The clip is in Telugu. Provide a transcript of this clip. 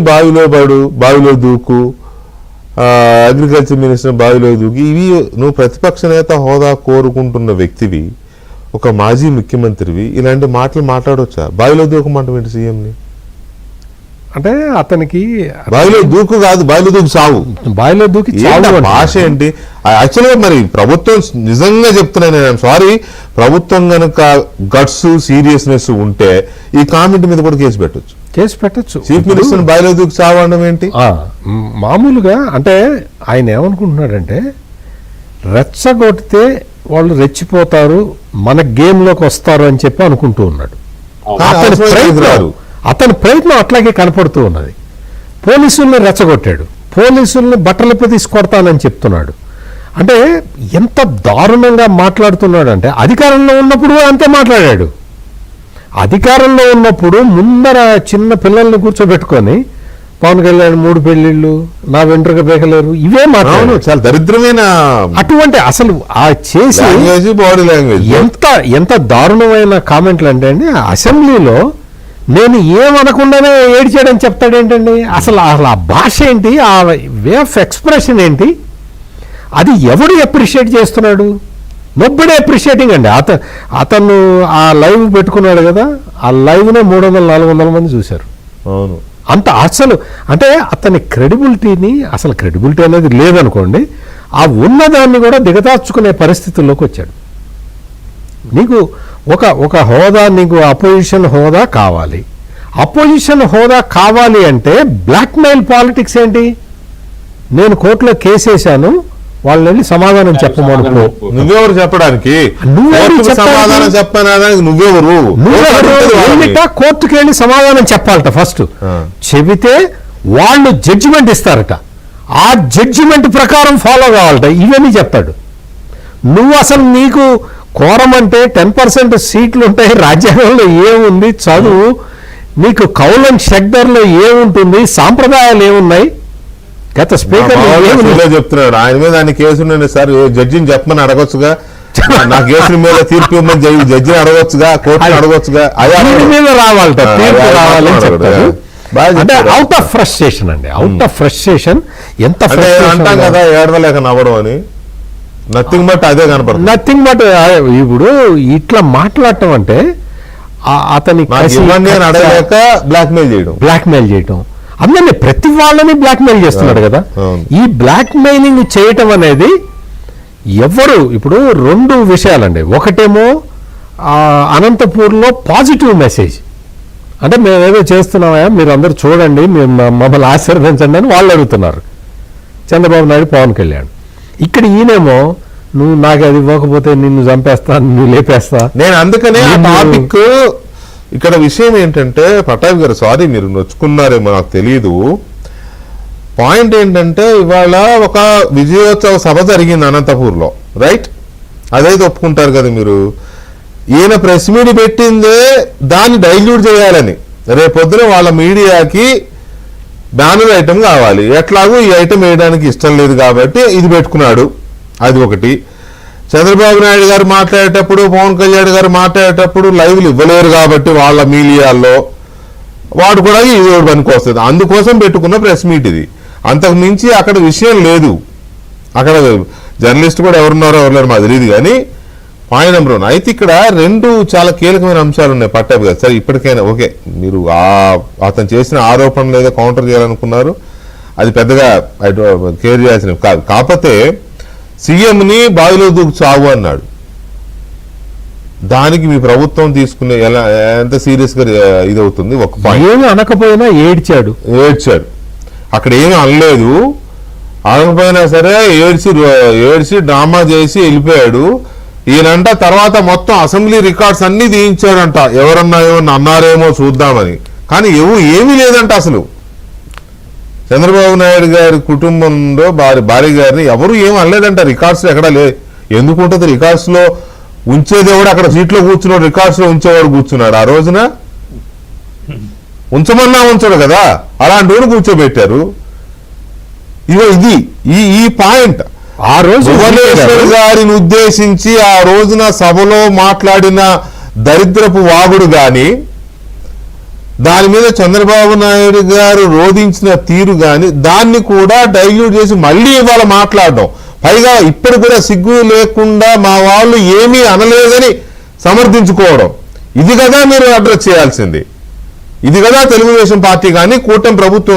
బావిలో దూకు, అగ్రికల్చర్ మినిస్టర్ బావిలో దూకి, ఇవి నువ్వు ప్రతిపక్ష నేత హోదా కోరుకుంటున్న వ్యక్తివి, ఒక మాజీ ముఖ్యమంత్రివి, ఇలాంటి మాటలు మాట్లాడవచ్చా? బావిలో దూకమంటే సీఎంని అంటే అతనికి బావిలో దూకు కాదు, బావిలో దూకు సావు, బావిలో దూకి భాష ఏంటి? యాక్చువల్గా మరి ప్రభుత్వం నిజంగా చెప్తున్నాను నేను, సారీ, ప్రభుత్వం కనుక గట్స్ సీరియస్నెస్ ఉంటే ఈ కామెంట్ మీద కూడా కేసు పెట్టచ్చు. చీఫ్ మినిస్టర్ బావిలో దూకి సావు అనడం ఏంటి? మామూలుగా అంటే ఆయన ఏమనుకుంటున్నాడంటే రెచ్చగొడితే వాళ్ళు రెచ్చిపోతారు, మన గేమ్లోకి వస్తారు అని చెప్పి అనుకుంటూ ఉన్నాడు. అతని ప్రయత్నం అట్లాగే కనపడుతూ ఉన్నది. పోలీసుల్ని రెచ్చగొట్టాడు, పోలీసుల్ని బట్టలపై తీసుకొడతానని చెప్తున్నాడు. అంటే ఎంత దారుణంగా మాట్లాడుతున్నాడు అంటే అధికారంలో ఉన్నప్పుడు అంతే మాట్లాడాడు. అధికారంలో ఉన్నప్పుడు ముందర చిన్న పిల్లల్ని కూర్చోబెట్టుకొని పవన్ కళ్యాణ్ 3 పెళ్లిళ్ళు, నా వెంట్రుక బేకలేరు, ఇవే మాట్లాడు. చాలా దరిద్రమైన అటువంటి అసలు ఆ చేసి బాడీ లాంగ్వేజ్ ఎంత దారుణమైన కామెంట్లు అంటే అండి, అసెంబ్లీలో నేను ఏమనకుండానే ఏడ్చాడని చెప్తాడేంటండి? అసలు ఆ భాష ఏంటి, ఆ వే ఆఫ్ ఎక్స్ప్రెషన్ ఏంటి, అది ఎవడు అప్రిషియేట్ చేస్తున్నాడు? నొబ్బడే అప్రిషియేటింగ్ అండి. అతను ఆ లైవ్ పెట్టుకున్నాడు కదా, ఆ లైవ్నే 300-400 మంది చూశారు. అవును, అంత అసలు అంటే అతని క్రెడిబిలిటీని, అసలు క్రెడిబిలిటీ అనేది లేదనుకోండి, ఆ ఉన్నదాన్ని కూడా దిగదార్చుకునే పరిస్థితుల్లోకి వచ్చాడు. నీకు ఒక హోదా, నీకు అపోజిషన్ హోదా కావాలి. అపోజిషన్ హోదా కావాలి అంటే బ్లాక్మెయిల్ పాలిటిక్స్ ఏంటి? నేను కోర్టులో కేసేశాను, వాళ్ళు వెళ్ళి సమాధానం చెప్పమనుకో. నువ్వెవరు చెప్పడానికి? సమాధానం చెప్పడానికి నువ్వెవరు? కోర్టుకి వెళ్ళి సమాధానం చెప్పాలట. ఫస్ట్ చెబితే వాళ్ళు జడ్జిమెంట్ ఇస్తారట, ఆ జడ్జిమెంట్ ప్రకారం ఫాలో కావాలట. ఇవన్నీ చెప్తాడు. నువ్వు అసలు నీకు కోరమంటే 10% సీట్లు ఉంటాయి, రాజ్యాంగంలో ఏముంది, చదువు, నీకు కౌలన్ షెడ్డర్లో ఏముంటుంది, సాంప్రదాయాలు ఏమున్నాయి, గత స్పీకర్ చెప్తున్నాడు. ఆయన మీద ఆయన కేసు సార్, జడ్జిని చెప్పమని అడగొచ్చుగా, నా కేసుల మీద తీర్పు ఇవ్వమని జడ్జిని అడగొచ్చుగా, కోర్టుని అడగొచ్చుగా, మీద రావాలట, తీర్పు రావాలని చెప్తాడు. అంటే అవుట్ ఆఫ్ ఫ్రస్ట్రేషన్ అండి, అవుట్ ఆఫ్ ఫ్రస్ట్రేషన్. ఎంత అంటాం కదా ఏడవలేక నవ్వడం అని, నథింగ్ బట్ అదే కనపడుతుంది. నథింగ్ బట్ ఇప్పుడు ఇట్లా మాట్లాడటం అంటే అతని అడగలేక బ్లాక్మెయిల్ చేయడం, అందరినీ ప్రతి వాళ్ళని బ్లాక్మెయిల్ చేస్తున్నాడు కదా. ఈ బ్లాక్మెయిలింగ్ చేయటం అనేది ఎవరు ఇప్పుడు 2 విషయాలండి. ఒకటేమో అనంతపూర్లో పాజిటివ్ మెసేజ్, అంటే మేమేదో చేస్తున్నామా, మీరు అందరూ చూడండి, మేము మమ్మల్ని ఆశీర్వదించండి అని వాళ్ళు అడుగుతున్నారు, చంద్రబాబు నాయుడు, పవన్ కళ్యాణ్. ఇక్కడ ఈయనేమో నువ్వు నాకు అది ఇవ్వకపోతే నిన్ను చంపేస్తా, నువ్వు లేపేస్తా. నేను అందుకనే ఆ టాపిక్, ఇక్కడ విషయం ఏంటంటే పటాబ్ గారు, సారీ మీరు నొచ్చుకున్నారేమో నాకు తెలియదు, పాయింట్ ఏంటంటే ఇవాళ ఒక విజయోత్సవ సభ జరిగింది అనంతపూర్లో, రైట్? అదైతే ఒప్పుకుంటారు కదా మీరు. ఈయన ప్రెస్ మీట్ పెట్టిందే దాన్ని డైల్యూట్ చేయాలని, రేపొద్దున వాళ్ళ మీడియాకి బ్యానర్ ఐటమ్ కావాలి, ఎట్లాగో ఈ ఐటమ్ వేయడానికి ఇష్టం లేదు కాబట్టి ఇది పెట్టుకున్నాడు. అది ఒకటి. చంద్రబాబు నాయుడు గారు మాట్లాడేటప్పుడు, పవన్ కళ్యాణ్ గారు మాట్లాడేటప్పుడు లైవ్లు ఇవ్వలేరు కాబట్టి వాళ్ళ మీడియాలో, వాడు కూడా ఇది పనికి వస్తుంది, అందుకోసం పెట్టుకున్న ప్రెస్ మీట్ ఇది. అంతకు మించి అక్కడ విషయం లేదు. అక్కడ జర్నలిస్ట్ కూడా ఎవరున్నారో ఎవరు మాకు తెలియదు. కానీ పాయింట్ నెంబర్ 1 అయితే ఇక్కడ 2 చాలా కీలకమైన అంశాలు ఉన్నాయి పట్టాబ్ గారు. సరే ఇప్పటికైనా ఓకే, మీరు అతను చేసిన ఆరోపణలు ఏదో కౌంటర్ చేయాలనుకున్నారు, అది పెద్దగా కేర్ చేయాల్సిన కాదు. కాకపోతే సీఎంని బావిలో దూకు చావు అన్నాడు, దానికి మీ ప్రభుత్వం తీసుకునే ఎంత సీరియస్ గా ఇది అవుతుంది? ఒక ఏమి అనకపోయినా ఏడ్చాడు. అక్కడ ఏమీ అనలేదు, అనకపోయినా సరే ఏడ్చి డ్రామా చేసి వెళ్ళిపోయాడు. ఈయనంట తర్వాత మొత్తం అసెంబ్లీ రికార్డ్స్ అన్ని తీయించాడంట, ఎవరన్నా ఏమన్నా అన్నారేమో చూద్దామని. కానీ ఏమీ లేదంట అసలు. చంద్రబాబు నాయుడు గారి కుటుంబంలో భార్య గారిని ఎవరు ఏం అనలేదంట, రికార్డ్స్ ఎక్కడా లేదు. ఎందుకు ఉంటుంది? రికార్డ్స్ లో ఉంచేది ఎవడు? అక్కడ సీట్లో కూర్చున్నాడు, రికార్డ్స్ లో ఉంచేవాడు కూర్చున్నాడు. ఆ రోజున ఉంచమన్నా ఉంచడు కదా, అలాంటి వాడు కూర్చోబెట్టారు. ఇది ఈ పాయింట్. ఆ రోజు భువనేశ్వర్ గారిని ఉద్దేశించి ఆ రోజున సభలో మాట్లాడిన దరిద్రపు వాగుడు గాని, దాని మీద చంద్రబాబు నాయుడు గారు రోధించిన తీరు గాని దాన్ని కూడా డైల్యూట్ చేసి మళ్ళీ ఇవాళ మాట్లాడడం, పైగా ఇప్పుడు కూడా సిగ్గు లేకుండా మా వాళ్ళు ఏమీ అనలేదని సమర్థించుకోవడం, ఇది కదా మీరు అడ్రస్ చేయాల్సింది. ఇది కదా తెలుగుదేశం పార్టీ కానీ కూటమి ప్రభుత్వం